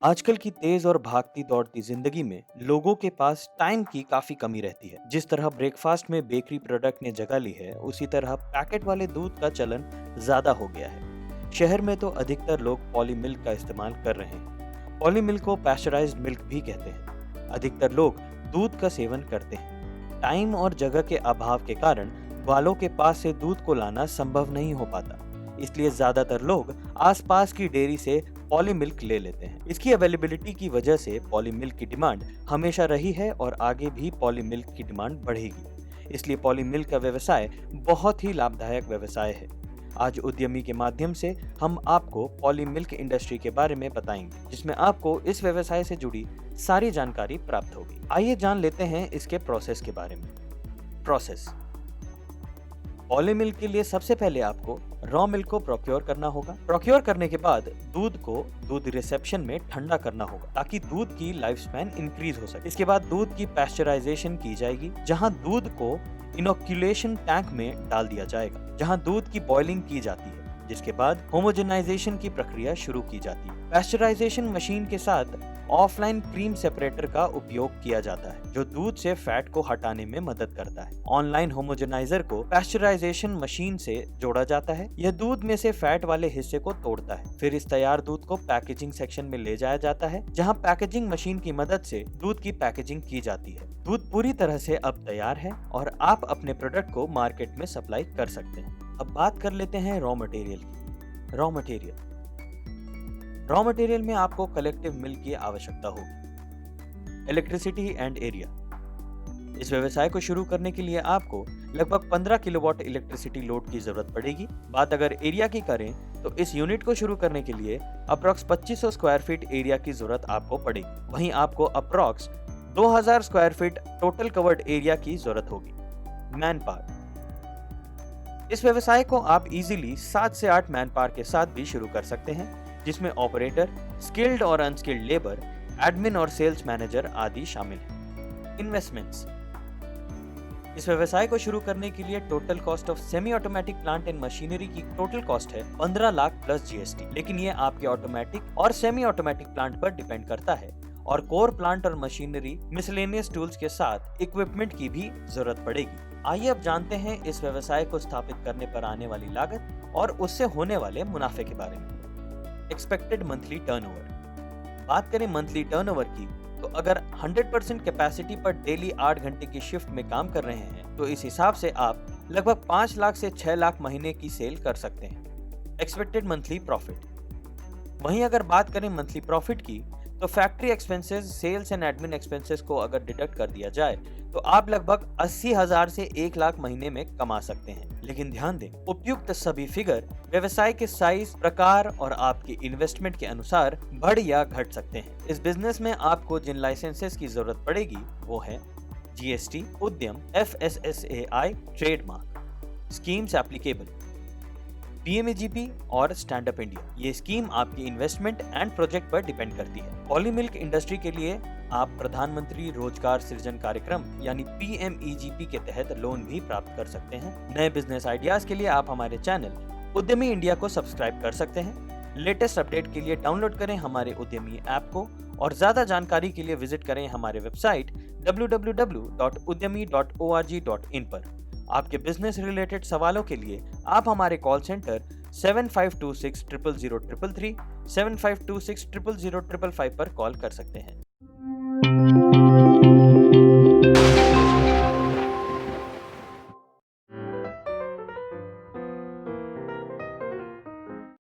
आजकल की तेज और भागती दौड़ती जिंदगी में लोगों के पास टाइम की काफी कमी रहती है। जिस तरह ब्रेकफास्ट में बेकरी प्रोडक्ट ने जगह ली है, उसी तरह पैकेट वाले दूध का चलन ज्यादा हो गया है। शहर में तो अधिकतर लोग पॉली मिल्क का इस्तेमाल कर रहे हैं। पॉली मिल्क को पैस्चराइज्ड मिल्क भी कहते हैं। अधिकतर लोग दूध का सेवन करते हैं। टाइम और जगह के अभाव के कारण वालों के पास से दूध को लाना संभव नहीं हो पाता, इसलिए ज्यादातर लोग आसपास की डेयरी से पॉली मिल्क ले लेते हैं। इसकी अवेलेबिलिटी की वजह से पॉली मिल्क की डिमांड हमेशा रही है और आगे भी पॉली मिल्क की डिमांड बढ़ेगी। इसलिए पॉली मिल्क का व्यवसाय बहुत ही लाभदायक व्यवसाय है। आज उद्यमी के माध्यम से हम आपको पॉली मिल्क इंडस्ट्री के बारे में बताएंगे, जिसमें आपको इस व्यवसाय से जुड़ी सारी जानकारी प्राप्त होगी। आइए जान लेते हैं इसके प्रोसेस के बारे में। प्रोसेस: पॉली मिल्क के लिए सबसे पहले आपको रॉ मिल्क को प्रोक्योर करना होगा। प्रोक्योर करने के बाद दूध को दूध रिसेप्शन में ठंडा करना होगा ताकि दूध की लाइफ स्पैन इंक्रीज हो सके। इसके बाद दूध की पैस्चराइजेशन की जाएगी, जहां दूध को इनोक्यूलेशन टैंक में डाल दिया जाएगा, जहां दूध की बॉइलिंग की जाती है, जिसके बाद होमोजेनाइजेशन की प्रक्रिया शुरू की जाती है। पैस्चराइजेशन मशीन के साथ ऑफलाइन क्रीम सेपरेटर का उपयोग किया जाता है, जो दूध से फैट को हटाने में मदद करता है। ऑनलाइन होमोजेनाइजर को पैस्चराइजेशन मशीन से जोड़ा जाता है। यह दूध में से फैट वाले हिस्से को तोड़ता है। फिर इस तैयार दूध को पैकेजिंग सेक्शन में ले जाया जाता है, जहां पैकेजिंग मशीन की मदद से दूध की पैकेजिंग की जाती है। दूध पूरी तरह से अब तैयार है और आप अपने प्रोडक्ट को मार्केट में सप्लाई कर सकते हैं। अब बात कर लेते हैं रॉ मटेरियल की। रॉ मटेरियल में आपको कलेक्टिव मिल्क की आवश्यकता होगी। इलेक्ट्रिसिटी एंड एरिया: इस व्यवसाय को शुरू करने के लिए आपको लगभग 15 किलोवाट इलेक्ट्रिसिटी लोड की जरूरत पड़ेगी। बात अगर एरिया की करें तो इस यूनिट को शुरू करने के लिए अप्रॉक्स 2500 स्क्वायर फीट एरिया की जरूरत आपको पड़ेगी। वहीं आपको approx 2000 square feet total covered area की जरूरत होगी। मैन पावर: इस व्यवसाय को आप इजीली 7 से 8 मैन पावर के साथ भी शुरू कर सकते हैं, जिसमें ऑपरेटर, स्किल्ड और अनस्किल्ड लेबर, एडमिन और सेल्स मैनेजर आदि शामिल हैं। इन्वेस्टमेंट्स: इस व्यवसाय को शुरू करने के लिए total cost of semi automatic plant and machinery की टोटल कॉस्ट है 15 लाख प्लस जीएसटी, लेकिन ये आपके ऑटोमेटिक और सेमी ऑटोमेटिक प्लांट पर डिपेंड करता है और कोर प्लांट और मशीनरी मिसलेनियस टूल्स के साथ इक्विपमेंट की भी जरूरत पड़ेगी। आइए अब जानते हैं इस व्यवसाय को स्थापित करने पर आने वाली लागत और उससे होने वाले मुनाफे के बारे में। एक्सपेक्टेड मंथली टर्नओवर: बात करें मंथली टर्नओवर की, तो अगर 100% कैपेसिटी पर डेली 8 घंटे की शिफ्ट में काम कर रहे हैं तो इस हिसाब से आप लगभग 5 लाख से 6 लाख महीने की सेल कर सकते हैं। एक्सपेक्टेड मंथली प्रॉफिट: वहीं अगर बात करें मंथली प्रॉफिट की, तो factory expenses, sales and admin expenses को अगर डिडक्ट कर दिया जाए तो आप लगभग 80,000 से 1 लाख महीने में कमा सकते हैं। लेकिन ध्यान दें, उपयुक्त सभी फिगर व्यवसाय के साइज, प्रकार और आपकी इन्वेस्टमेंट के अनुसार बढ़ या घट सकते हैं। इस बिजनेस में आपको जिन लाइसेंसेस की जरूरत पड़ेगी वो है जीएसटी, उद्यम, FSSAI, trademark, schemes applicable, PMAGP और स्टैंड अप इंडिया। ये स्कीम आपकी इन्वेस्टमेंट एंड प्रोजेक्ट पर डिपेंड करती है। पॉली मिल्क इंडस्ट्री के लिए आप प्रधानमंत्री रोजगार सृजन कार्यक्रम यानी PMEGP के तहत लोन भी प्राप्त कर सकते हैं। नए बिजनेस आइडियाज के लिए आप हमारे चैनल उद्यमी इंडिया को सब्सक्राइब कर सकते हैं। लेटेस्ट अपडेट के लिए डाउनलोड करें हमारे उद्यमी ऐप को और ज्यादा जानकारी के लिए विजिट करें हमारे वेबसाइट www.udyami.org.in पर। आपके बिजनेस रिलेटेड सवालों के लिए आप हमारे कॉल सेंटर 7526 00033, 7526 00055 पर कॉल कर सकते हैं।